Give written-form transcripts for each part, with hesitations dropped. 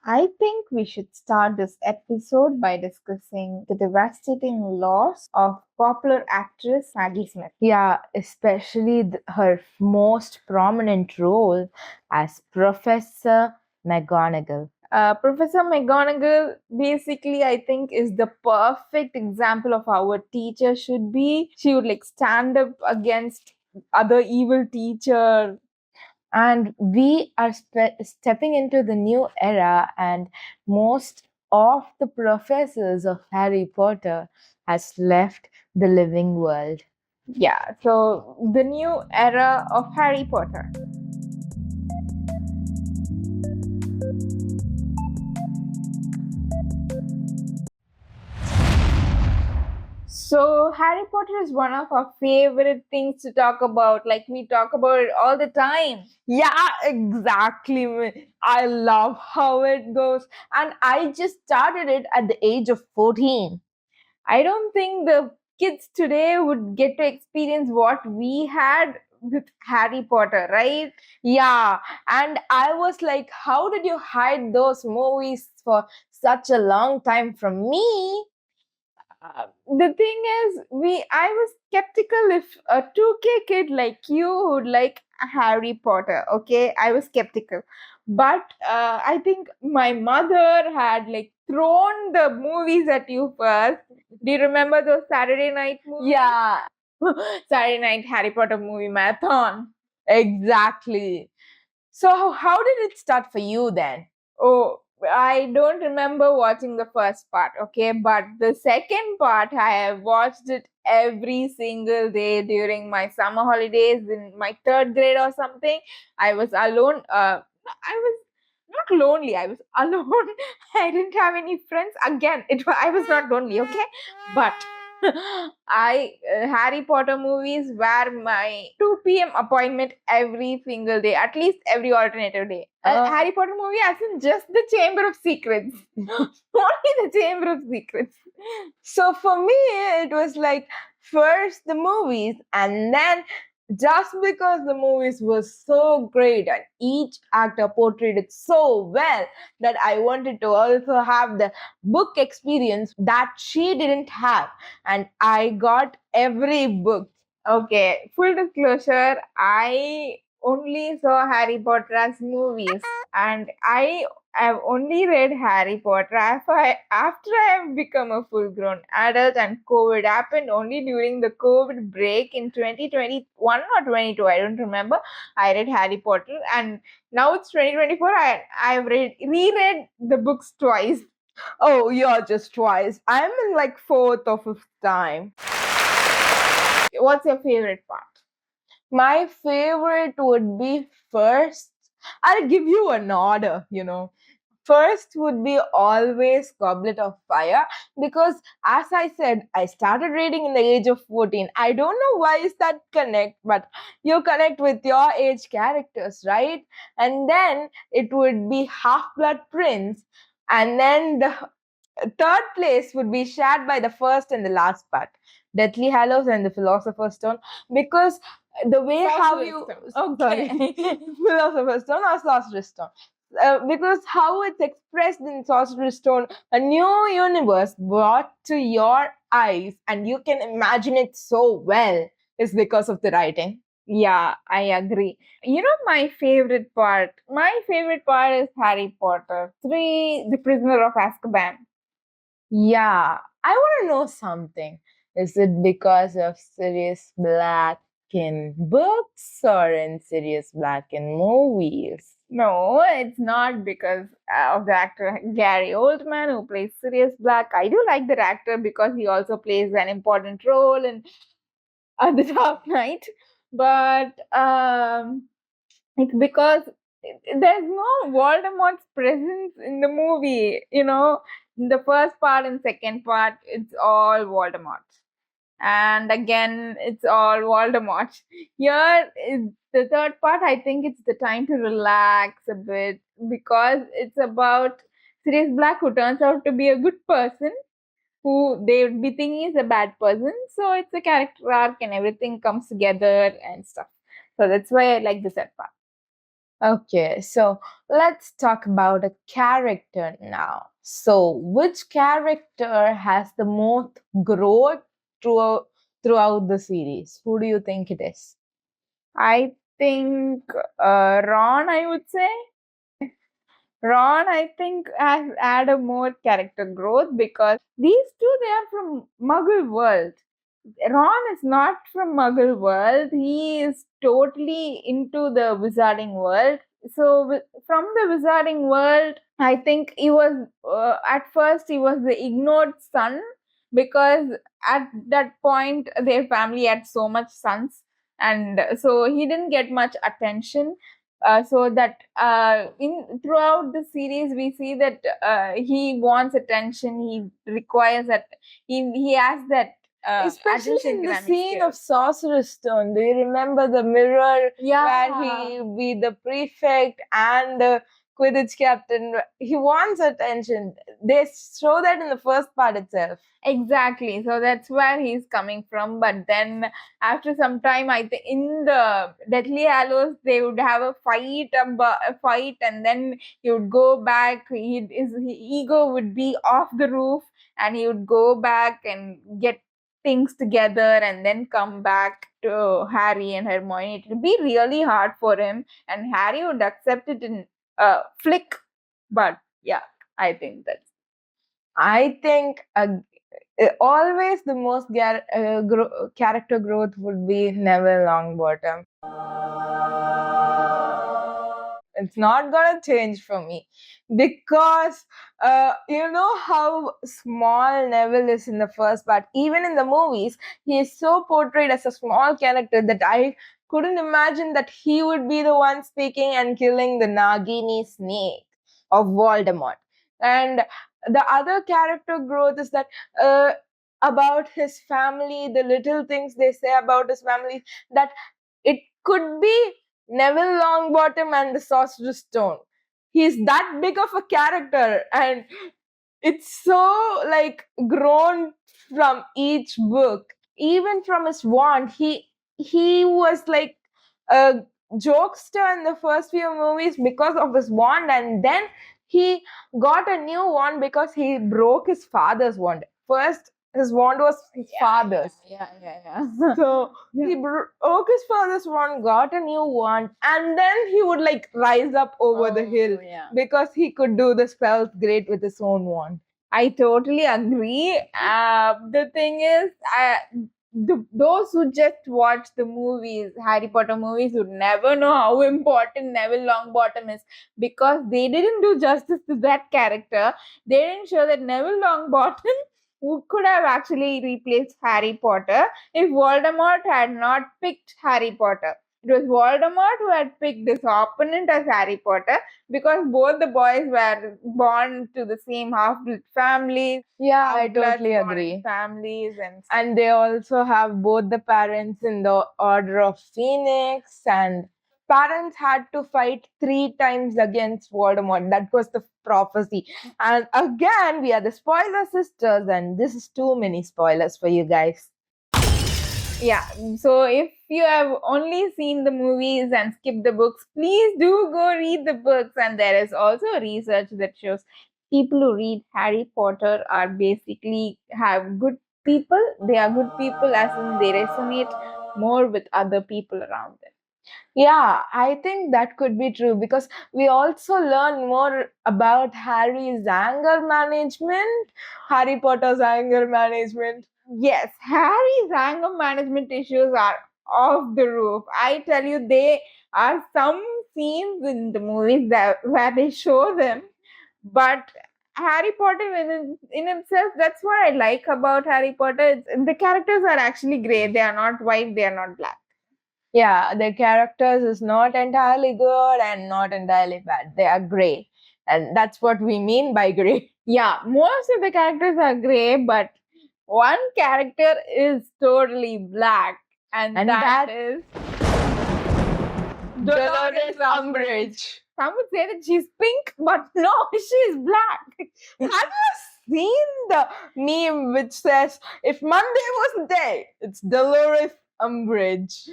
I think we should start this episode by discussing the devastating loss of popular actress Maggie Smith. Yeah, especially her most prominent role as Professor McGonagall. Professor McGonagall basically, I think, is the perfect example of how a teacher should be. She would like stand up against other evil teacher. And we are stepping into the new era, and most of the professors of Harry Potter has left the living world. Yeah, so the new era of Harry Potter. So, Harry Potter is one of our favorite things to talk about. Like, we talk about it all the time. Yeah, exactly. I love how it goes. And I just started it at the age of 14. I don't think the kids today would get to experience what we had with Harry Potter, right? Yeah, and I was like, how did you hide those movies for such a long time from me? The thing is, I was skeptical if a 2K kid like you would like Harry Potter. Okay, I was skeptical, but I think my mother had like thrown the movies at you first. Do you remember those Saturday night movies? Yeah, Saturday night Harry Potter movie marathon. exactly. So, how did it start for you then? Oh, I don't remember watching the first part, okay? But the second part, I have watched it every single day during my summer holidays in my third grade or something. I was alone. I was not lonely. I was alone. I didn't have any friends. Again, I was not lonely, okay? But Harry Potter movies were my 2 p.m. appointment every single day, at least every alternative day. Harry Potter movie as in just the Chamber of Secrets. Only the Chamber of Secrets. So, for me, it was like first the movies, and then just because the movies were so great and each actor portrayed it so well that I wanted to also have the book experience that she didn't have, and I got every book. Okay, full disclosure, I only saw Harry Potter as movies, and I have only read Harry Potter after I have become a full grown adult, and COVID happened only during the COVID break in 2021 or 22. I don't remember. I read Harry Potter, and now it's 2024. I've reread the books twice. Oh, you're just twice. I'm in like fourth or fifth time. What's your favorite part? My favorite would be first. I'll give you an order. First would be always Goblet of Fire because, as I said, I started reading in the age of 14. I don't know why is that connect, but you connect with your age characters, right? And then it would be Half Blood Prince, and then the third place would be shared by the first and the last part, Deathly Hallows and the Philosopher's Stone, because the way how you Okay. Philosopher's Stone or Sorcerer's Stone. Because how it's expressed in Sorcerer's Stone, a new universe brought to your eyes, and you can imagine it so well, is because of the writing. Yeah, I agree. You know my favorite part? My favorite part is Harry Potter 3, The Prisoner of Azkaban. Yeah, I want to know something. Is it because of Sirius Black in books or in Sirius Black in movies? No, it's not because of the actor Gary Oldman who plays Sirius Black. I do like that actor because he also plays an important role in The Dark Knight. But it's because there's no Voldemort's presence in the movie. In the first part and second part, it's all Voldemort. And again, it's all Voldemort. Here is the third part. I think it's the time to relax a bit because it's about Sirius Black, who turns out to be a good person, who they would be thinking is a bad person. So it's a character arc and everything comes together and stuff. So that's why I like the third part. Okay, so let's talk about a character now. So, which character has the most growth throughout the series? Who do you think it is? I think Ron, I would say. Ron, I think, has had a more character growth because these two, they are from Muggle world. Ron is not from Muggle world. He is totally into the wizarding world. So from the wizarding world, I think he was at first he was the ignored son because at that point their family had so much sons, and so he didn't get much attention. So that in throughout the series we see that he wants attention. He requires that he has that Especially attention in the granting scene of skills. Sorcerer's Stone. Do you remember the mirror where Yeah, he be the prefect and the Quidditch captain? He wants attention. They show that in the first part itself. exactly. So that's where he's coming from. But then after some time, I think in the Deathly Hallows, they would have a fight, and then he would go back. His ego would be off the roof, and he would go back and get things together, and then come back to Harry and Hermione. It would be really hard for him, and Harry would accept it in a flick. But yeah, I think that's I think always the most character growth would be Neville Longbottom. It's not gonna change for me because you know how small Neville is in the first part. Even in the movies, he is so portrayed as a small character that I couldn't imagine that he would be the one speaking and killing the Nagini snake of Voldemort. And the other character growth is that about his family, the little things they say about his family, that it could be Neville Longbottom and the Sorcerer's Stone. He's that big of a character, and it's so like grown from each book. Even from his wand, he was like a jokester in the first few movies because of his wand, and then he got a new wand because he broke his father's wand. First, his wand was his father's. yeah. So Yeah. he broke his father's wand, got a new wand, and then he would like rise up over the hill Yeah. because he could do the spells great with his own wand. I totally agree. The thing is, those who just watch the movies, Harry Potter movies, would never know how important Neville Longbottom is because they didn't do justice to that character. They didn't show that Neville Longbottom who could have actually replaced Harry Potter if Voldemort had not picked Harry Potter. It was Voldemort who had picked this opponent as Harry Potter because both the boys were born to the same half-blood families, Yeah, I half-blood totally born in agree. families, and And they also have both the parents in the Order of Phoenix, and parents had to fight 3 times against Voldemort. That was the prophecy. And again, we are the spoiler sisters, and this is too many spoilers for you guys. yeah. So if you have only seen the movies and skipped the books, please do go read the books. And there is also research that shows people who read Harry Potter are basically have good people. They are good people, as in they resonate more with other people around them. Yeah, I think that could be true because we also learn more about Harry's anger management, Harry Potter's anger management. Yes, Harry's anger management issues are off the roof. I tell you, they are some scenes in the movies that where they show them, but Harry Potter in himself, that's what I like about Harry Potter. The characters are actually grey. They are not white. They are not black. Yeah, their characters is not entirely good and not entirely bad. They are gray. And that's what we mean by gray. Yeah, most of the characters are grey, but one character is totally black, and And that that is Dolores Umbridge. Some would say that she's pink, but no, she's black. Have you seen the meme which says, if Monday was a day, it's Dolores Umbridge?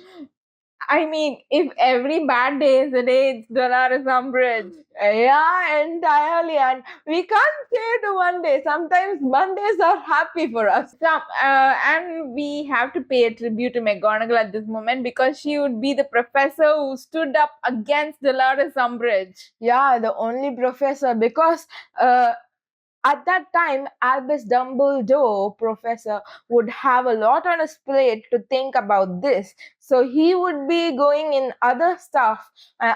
I mean, if every bad day is a day, it's Dolores Umbridge. Yeah, entirely. And we can't say it one day. Sometimes Mondays are happy for us. And we have to pay a tribute to McGonagall at this moment because she would be the professor who stood up against Dolores Umbridge. Yeah, the only professor, because at that time, Albus Dumbledore, professor, would have a lot on his plate to think about this. So he would be going in other stuff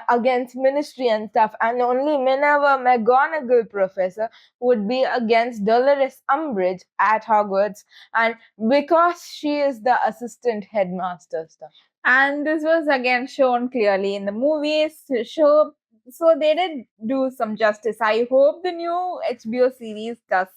against ministry and stuff, and only Minerva McGonagall, professor, would be against Dolores Umbridge at Hogwarts, and because she is the assistant headmaster stuff. And this was again shown clearly in the movies to show, so they did do some justice. I hope the new HBO series does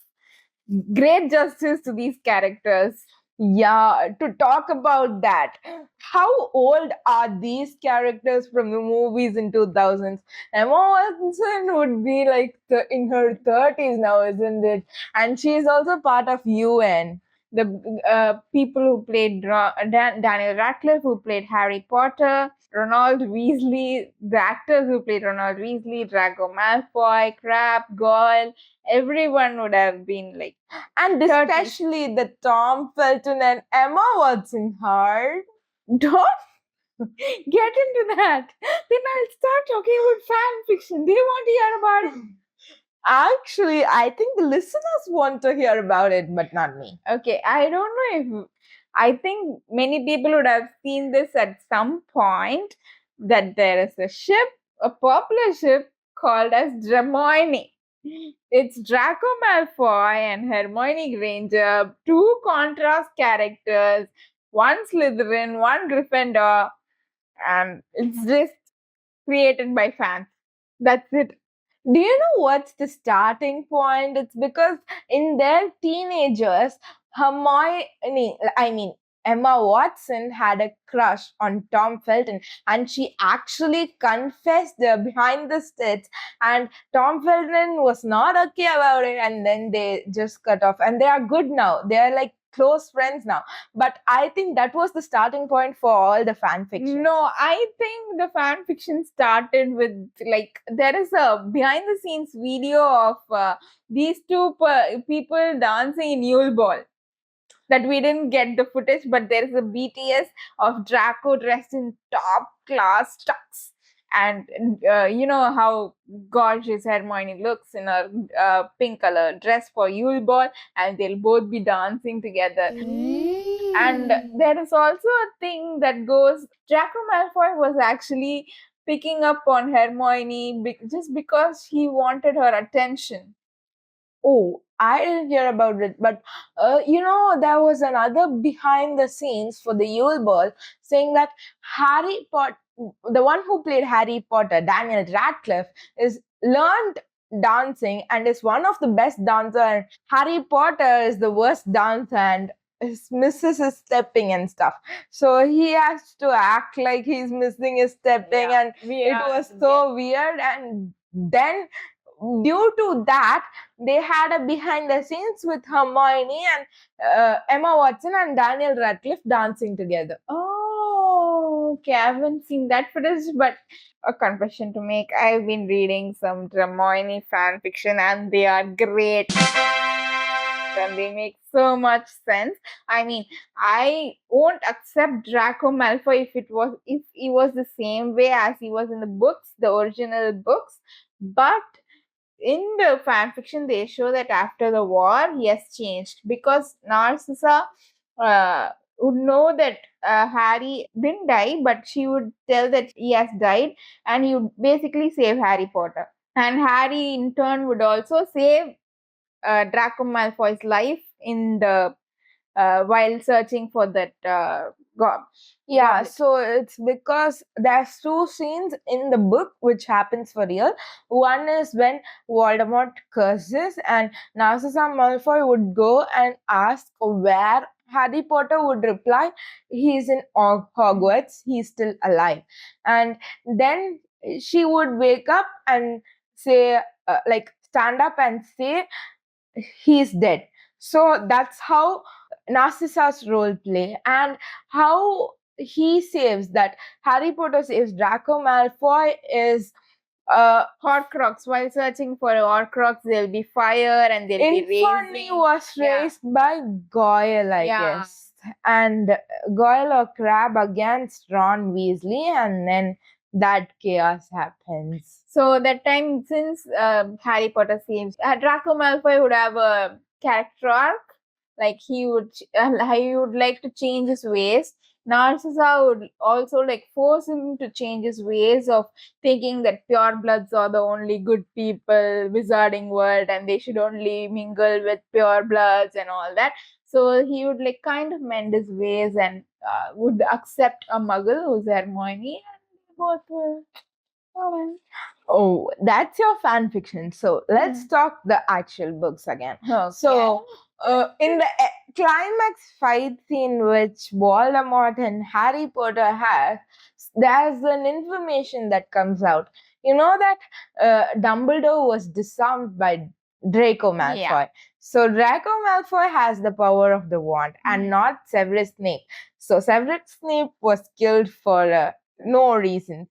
great justice to these characters. Yeah, to talk about that, how old are these characters from the movies in 2000s? Emma Watson would be like in her 30s now, isn't it? And she's also part of UN. The people who played Daniel Radcliffe, who played Harry Potter, Ronald Weasley, the actors who played Ronald Weasley, Draco Malfoy, Crabbe, Goyle, everyone would have been like, and 30s. especially the Tom Felton and Emma Watson heart. Don't get into that. Then I'll start talking about fan fiction. They want to hear about it. Actually, I think the listeners want to hear about it, but not me. Okay, I don't know if I think many people would have seen this at some point, that there is a ship, a popular ship called as Hermione. It's Draco Malfoy and Hermione Granger, two contrast characters, one Slytherin, one Gryffindor, and it's just created by fans. That's it. Do you know what's the starting point? It's because in their teenagers, Emma Watson had a crush on Tom Felton, and she actually confessed behind the stage, and Tom Felton was not okay about it, and then they just cut off, and they are good now. They are like close friends now. But I think that was the starting point for all the fan fiction. No, I think the fan fiction started with, like, there is a behind the scenes video of these two people dancing in Yule Ball. That we didn't get the footage, but there is a BTS of Draco dressed in top class tux. And you know how gorgeous Hermione looks in her pink color dress for Yule Ball, and they'll both be dancing together. And there is also a thing that goes, Draco Malfoy was actually picking up on Hermione just because he wanted her attention. Oh, I didn't hear about it, but there was another behind the scenes for the Yule Ball saying that Harry Potter, the one who played Harry Potter, Daniel Radcliffe, is learned dancing and is one of the best dancer. And Harry Potter is the worst dancer and misses his stepping and stuff. So he has to act like he's missing his stepping, and it was so weird. And then due to that, they had a behind the scenes with Hermione and Emma Watson and Daniel Radcliffe dancing together. Oh, okay. I haven't seen that footage, but a confession to make. I've been reading some Hermione fan fiction, and they are great. And they make so much sense. I mean, I won't accept Draco Malfoy if he was the same way as he was in the books, the original books, but in the fan fiction they show that after the war he has changed because Narcissa would know that Harry didn't die, but she would tell that he has died, and he would basically save Harry Potter. And Harry in turn would also save Draco Malfoy's life in the while searching for that god. Yeah, Goblet. so it's because there's two scenes in the book which happens for real. One is when Voldemort curses and Narcissa Malfoy would go and ask where Harry Potter would reply, he's in Hogwarts, he's still alive. And then she would wake up and say, stand up and say, he's dead. So that's how Narcissa's role play, and how he saves that Harry Potter saves Draco Malfoy is Horcrux. While searching for a Horcrux, there'll be fire and they'll be Infamy raising. was Yeah. raised by Goyle, I Yeah. guess. And Goyle or Crab against Ron Weasley, and then that chaos happens. So that time, since Harry Potter saves Draco Malfoy would have a character arc, like he would like to change his ways. Narcissa would also like force him to change his ways of thinking that pure bloods are the only good people, wizarding world, and they should only mingle with pure bloods and all that. So he would like kind of mend his ways and would accept a Muggle who's Hermione, and both will. Oh, that's your fan fiction. So let's talk the actual books again. So, in the climax fight scene which Voldemort and Harry Potter have, there's an information that comes out. You know that Dumbledore was disarmed by Draco Malfoy. Yeah. So Draco Malfoy has the power of the wand and not Severus Snape. So Severus Snape was killed for no reason.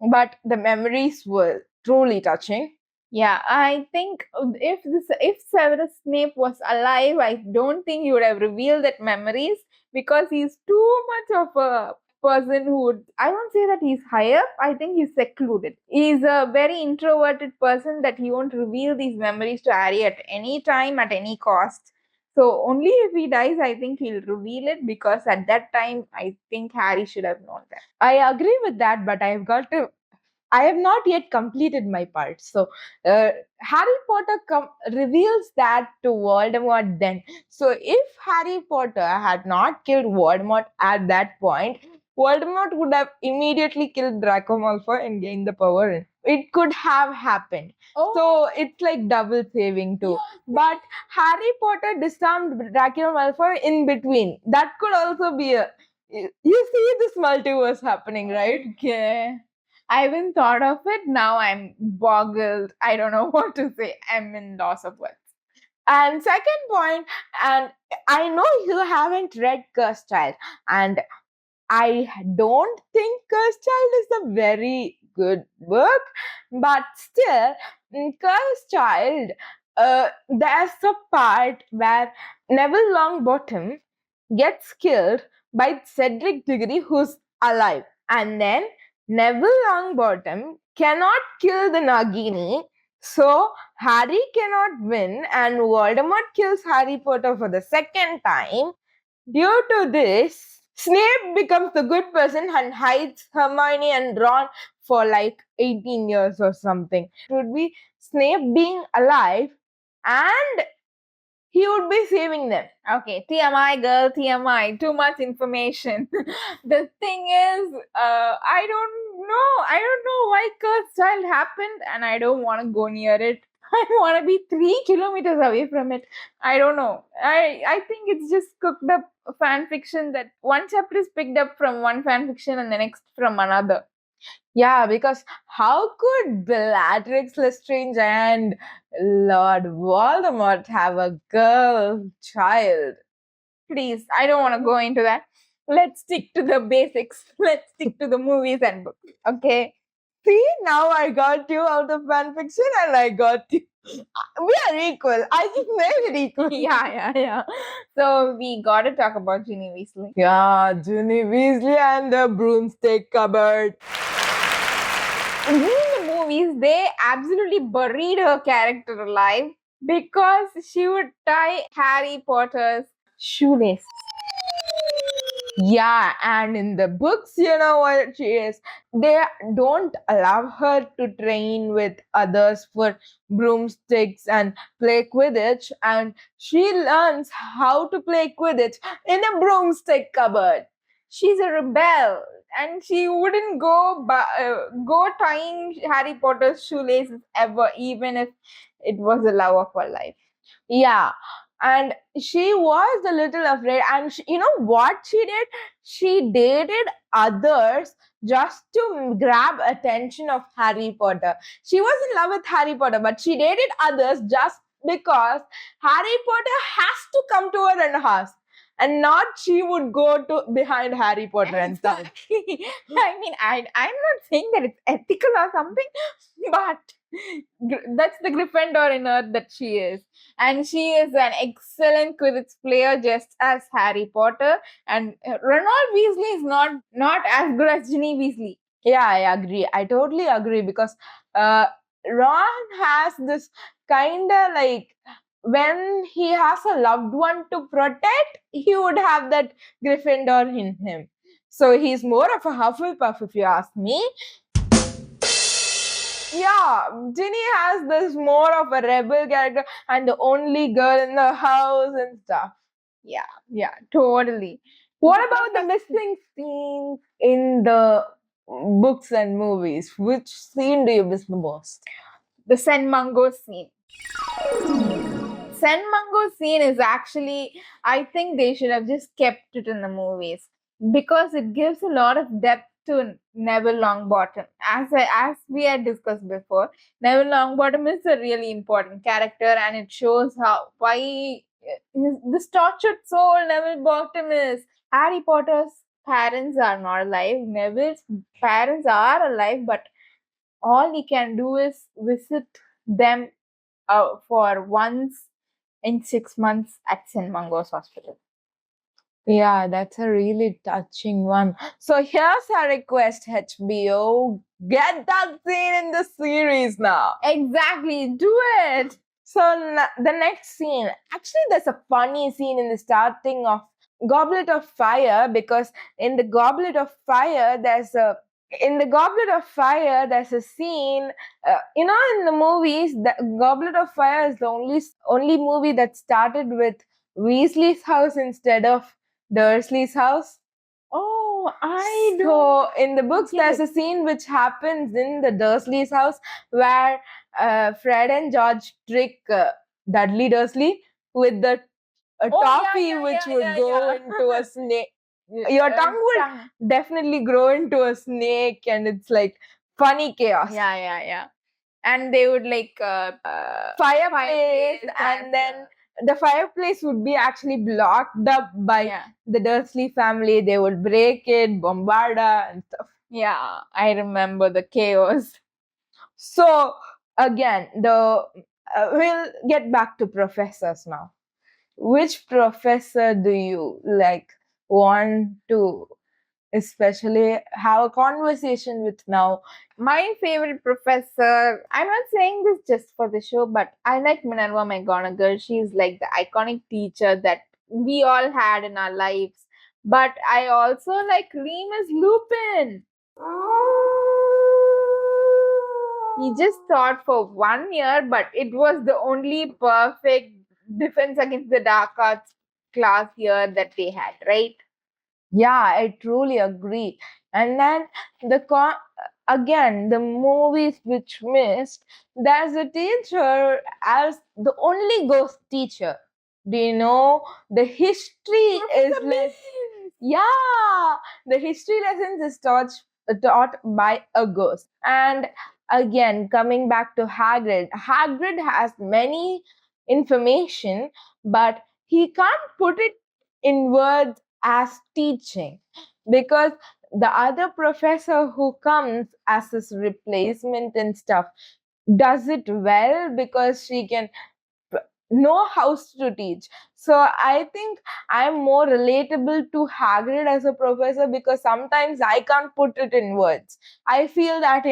But the memories were truly touching. Yeah, I think if Severus Snape was alive, I don't think he would have revealed that memories because he's too much of a person who would. I won't say that he's high up. I think he's secluded. He's a very introverted person that he won't reveal these memories to Harry at any time, at any cost. So only if he dies, I think he'll reveal it because at that time, I think Harry should have known that. I agree with that, but I have not yet completed my part. So, Harry Potter reveals that to Voldemort then. So, if Harry Potter had not killed Voldemort at that point, Voldemort would have immediately killed Draco Malfoy and gained the power. It could have happened. Oh. So, it's like double saving too. But Harry Potter disarmed Draco Malfoy in between. That could also be a. You see this multiverse happening, right? Okay. I haven't thought of it. Now I'm boggled. I don't know what to say. I'm in loss of words. And second point, and I know you haven't read Cursed Child, and I don't think Cursed Child is a very good book, but still, in Cursed Child, there's a part where Neville Longbottom gets killed by Cedric Diggory, who's alive, and then Neville Longbottom cannot kill the Nagini, so Harry cannot win, and Voldemort kills Harry Potter for the second time. Due to this, Snape becomes the good person and hides Hermione and Ron for like 18 years or something. It would be Snape being alive and he would be saving them. Okay, TMI girl, TMI. Too much information. The thing is, I don't know why Cursed Child happened, and I don't want to go near it. I want to be 3 kilometers away from it. I don't know. I think it's just cooked up fan fiction that one chapter is picked up from one fan fiction and the next from another. Yeah, because how could Bellatrix Lestrange and Lord Voldemort have a girl child? Please, I don't want to go into that. Let's stick to the basics. Let's stick to the movies and books. Okay. See, now I got you out of fanfiction and I got you. We are equal. I just made it equal. Yeah. So we gotta talk about Ginny Weasley. Yeah, Ginny Weasley and the broomstick cupboard. In the movies, they absolutely buried her character alive because she would tie Harry Potter's shoelace. Yeah, and in the books, you know what she is. They don't allow her to train with others for broomsticks and play Quidditch, and she learns how to play Quidditch in a broomstick cupboard. She's a rebel, and she wouldn't go tying Harry Potter's shoelaces ever, even if it was the love of her life. Yeah, and she was a little afraid, and you know what she did? She dated others just to grab attention of Harry Potter. She was in love with Harry Potter, but she dated others just because Harry Potter has to come to her and ask, and not she would go to behind Harry Potter and stuff. Exactly. I mean, I'm not saying that it's ethical or something, but that's the Gryffindor in her that she is. And she is an excellent Quidditch player, just as Harry Potter. And Ronald Weasley is not as good as Ginny Weasley. Yeah, I agree. I totally agree because Ron has this kind of like when he has a loved one to protect, he would have that Gryffindor in him. So he's more of a Hufflepuff, if you ask me. Yeah, Ginny has this more of a rebel character and the only girl in the house and stuff. Yeah, totally. What about the missing scenes in the books and movies? Which scene do you miss the most? The Senmango scene. Senmango scene is actually, I think they should have just kept it in the movies because it gives a lot of depth to Neville Longbottom. As we had discussed before, Neville Longbottom is a really important character, and it shows how why this tortured soul Neville Longbottom is. Harry Potter's parents are not alive. Neville's parents are alive, but all he can do is visit them for once in 6 months at St. Mungo's Hospital. Yeah, that's a really touching one. So here's a request, HBO. Get that scene in the series now. Exactly, do it. So the next scene, actually, there's a funny scene in the starting of Goblet of Fire because in the Goblet of Fire, there's a scene. In the movies, the Goblet of Fire is the only movie that started with Weasley's house instead of Dursley's house. Oh, I don't. So in the books, get there's it. a scene which happens in the Dursley's house where Fred and George trick Dudley Dursley with the Oh, yeah, toffee yeah, which yeah, would yeah, go yeah. into a snake. Your tongue would definitely grow into a snake, and it's like funny chaos. Yeah. And they would like Fireplace, and then the fireplace would be actually blocked up by yeah. the Dursley family. They would break it, bombard her, and stuff. Yeah, I remember the chaos. So again, we'll get back to professors now. Which professor do you like want to especially have a conversation with now? My favorite professor, I'm not saying this just for the show, but I like Minerva McGonagall. She's like the iconic teacher that we all had in our lives. But I also like Remus Lupin. He just taught for 1 year, but it was the only perfect defense against the dark arts class year that they had, right? Yeah, I truly agree. And then again, the movies which missed, there's a teacher as the only ghost teacher. Do you know the history is like yeah, the history lessons is taught by a ghost. And again, coming back to Hagrid has many information, but he can't put it in words as teaching because the other professor who comes as his replacement and stuff does it well because she can know how to teach. So I think I'm more relatable to Hagrid as a professor because sometimes I can't put it in words. I feel that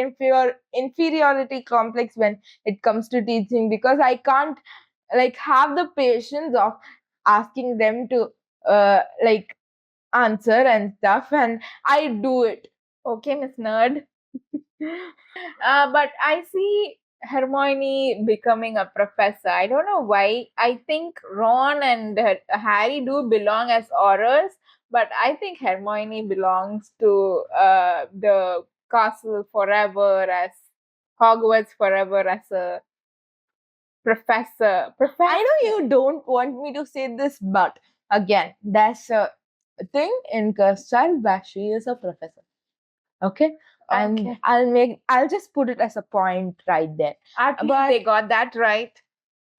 inferiority complex when it comes to teaching because I can't like have the patience of asking them to like answer and stuff, and I do it. Okay, Miss Nerd. But I see Hermione becoming a professor. I don't know why. I think Ron and Harry do belong as Aurors, but I think Hermione belongs to the castle forever as Hogwarts forever as a professor. I know you don't want me to say this, but again, there's a thing in Cursed where she is a professor. Okay? And Okay. I'll just put it as a point right there. At least But they got that right.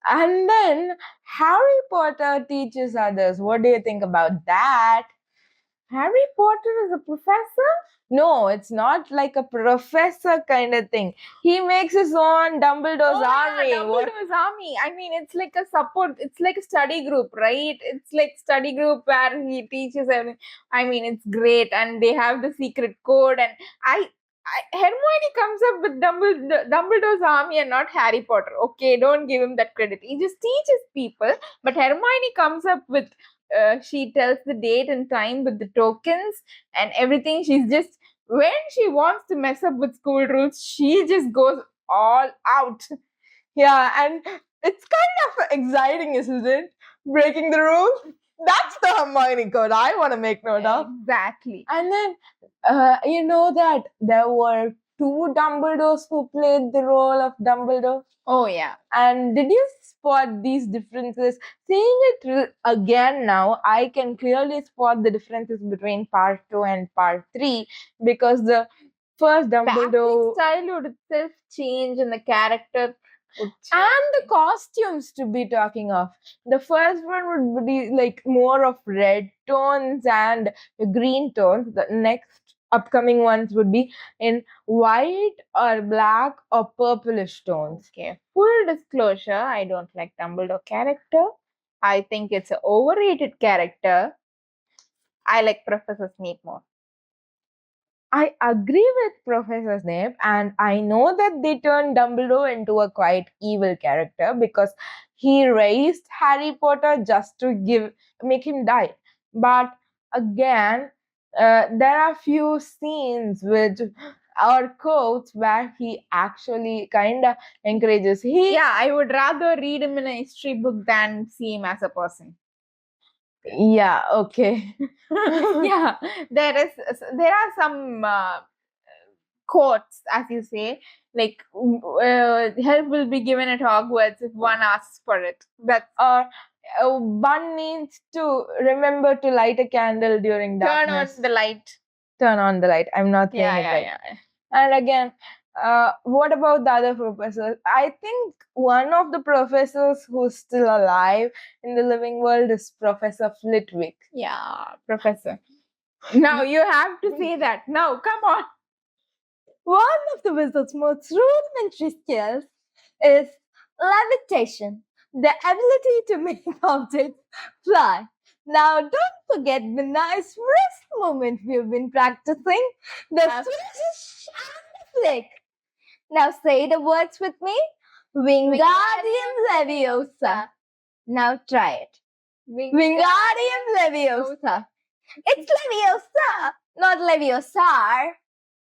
And then Harry Potter teaches others. What do you think about that? Harry Potter is a professor? No, it's not like a professor kind of thing. He makes his own Dumbledore's army. Yeah, Dumbledore's army. I mean, it's like a support. It's like a study group, right? It's like study group where he teaches everything. I mean, it's great, and they have the secret code. And Hermione comes up with Dumbledore's army and not Harry Potter. Okay, don't give him that credit. He just teaches people, but Hermione comes up with. She tells the date and time with the tokens and everything. She's just when she wants to mess up with school rules, she just goes all out. Yeah, and it's kind of exciting, isn't it? Breaking the rules. That's the Hermione code I want to make note of. Exactly. And then, you know that there were two Dumbledores who played the role of Dumbledore. Oh, yeah. And did you spot these differences? Seeing it again now, I can clearly spot the differences between part 2 and part 3 because the first The acting Dumbledore style would itself change and the character would change. and the costumes to be talking of. The first one would be like more of red tones and green tones. The next upcoming ones would be in white or black or purplish tones. Okay. Full disclosure, I don't like Dumbledore character. I think it's an overrated character. I like Professor Snape more. I agree with Professor Snape, and I know that they turned Dumbledore into a quite evil character because he raised Harry Potter just to make him die. But again, there are few scenes which or quotes where he actually kind of encourages. Yeah, I would rather read him in a history book than see him as a person. Yeah, okay. Yeah, there are some quotes, as you say, like help will be given at Hogwarts if one asks for it. That's Or one needs to remember to light a candle during turn darkness. on the light. Turn on the light. I'm not saying Yeah, it yeah, right. yeah. And again, what about the other professors? I think one of the professors who's still alive in the living world is Professor Flitwick. Yeah, Professor. Now you have to say that. Now, come on. One of the wizard's most rudimentary skills is levitation, the ability to make objects fly. Now, don't forget the nice wrist movement we've been practicing, the swish and the flick. Now say the words with me. Wingardium Leviosa. Now try it. Wingardium Leviosa. It's Leviosa, not Leviosar.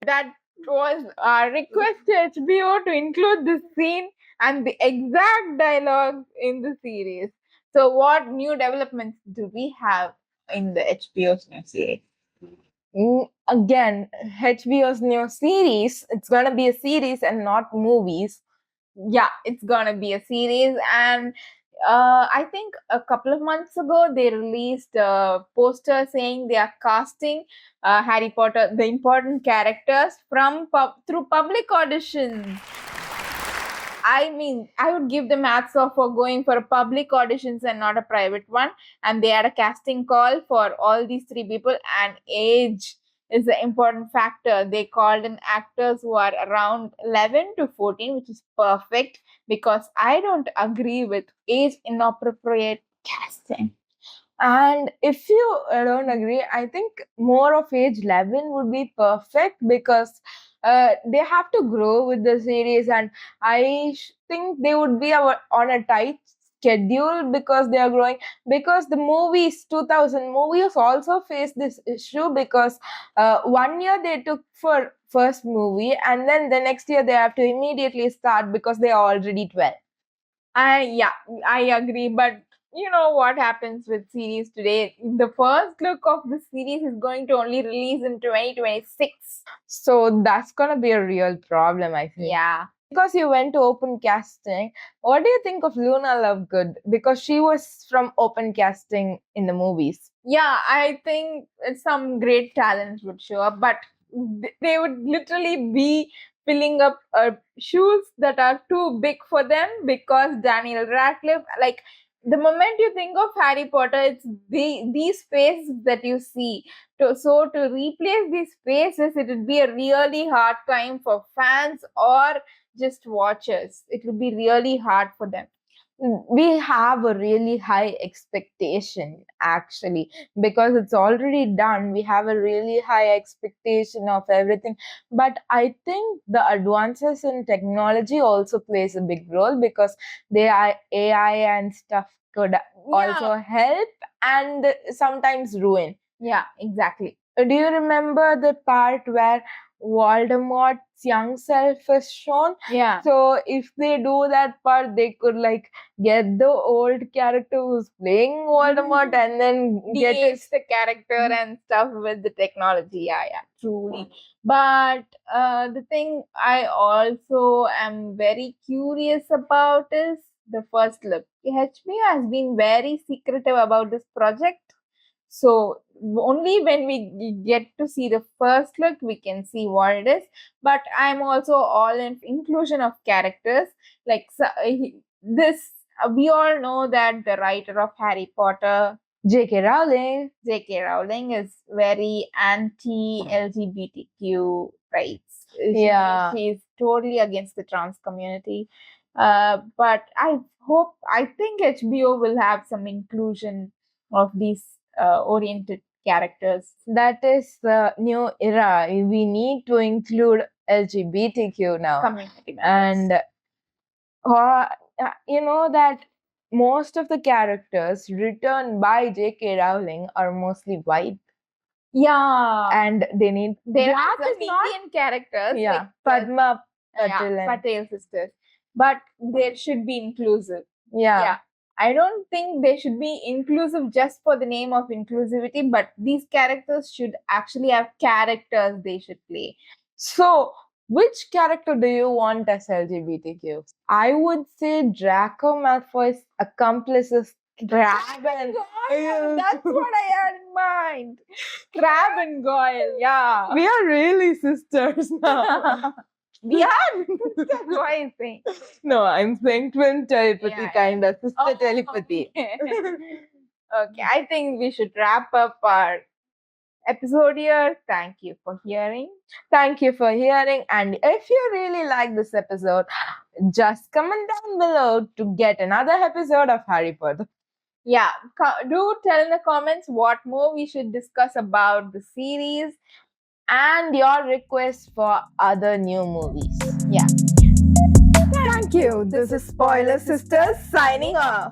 That was request to HBO to include this scene and the exact dialogue in the series. So, what new developments do we have in the HBO's new series? Again, HBO's new series. It's gonna be a series and not movies. Yeah, it's gonna be a series, and I think a couple of months ago they released a poster saying they are casting Harry Potter, the important characters from through public auditions. I mean, I would give them hats off for going for a public auditions and not a private one. And they had a casting call for all these three people, and age is the important factor. They called in actors who are around 11 to 14, which is perfect because I don't agree with age inappropriate casting. And if you don't agree, I think more of age 11 would be perfect because they have to grow with the series, and I think they would be on a tight schedule because they are growing. Because the movies, 2000 movies also face this issue because 1 year they took for first movie, and then the next year they have to immediately start because they are already 12. Yeah, I agree, but you know what happens with series today? The first look of the series is going to only release in 2026. So that's gonna be a real problem, I think. Yeah. Because you went to open casting, what do you think of Luna Lovegood? Because she was from open casting in the movies. Yeah, I think some great talents would show up, but they would literally be filling up shoes that are too big for them because Daniel Radcliffe, like the moment you think of Harry Potter, it's these faces that you see. So to replace these faces, it would be a really hard time for fans or just watchers. It would be really hard for them. We have a really high expectation actually, because it's already done. We have a really high expectation of everything, but I think the advances in technology also plays a big role, because the AI and stuff could also help and sometimes ruin. Yeah, exactly. Do you remember the part where Voldemort's young self is shown? Yeah. So if they do that part, they could like get the old character who's playing Voldemort and then get De-age the character and stuff with the technology. Yeah, truly. But the thing I also am very curious about is the first look. HBO has been very secretive about this project. So only when we get to see the first look, we can see what it is. But I'm also all in inclusion of characters. Like this, we all know that the writer of Harry Potter, J.K. Rowling. J.K. Rowling, is very anti-LGBTQ rights. Yeah. She's totally against the trans community. But I think HBO will have some inclusion of these oriented characters. That is the new era. We need to include LGBTQ now. Community members. And you know that most of the characters written by J.K. Rowling are mostly white. Yeah. And there There are that some is not Indian characters. yeah, like Padma Patil yeah, and Patel sisters. But there should be inclusive. yeah. I don't think they should be inclusive just for the name of inclusivity, but these characters should actually have characters they should play. So, which character do you want as LGBTQ? I would say Draco Malfoy's accomplices Crabbe and Goyle, that's what I had in mind. Crabbe and Goyle, yeah. We are really sisters now. We are. That's what I'm saying. No, I'm saying twin telepathy Yeah, kind of sister Oh, telepathy. Okay, I think we should wrap up our episode here. Thank you for hearing. Thank you for hearing. And if you really like this episode, just comment down below to get another episode of Harry Potter. Yeah, do tell in the comments what more we should discuss about the series and your requests for other new movies. Yeah. Thank you. This is Spoiler Sisters signing off.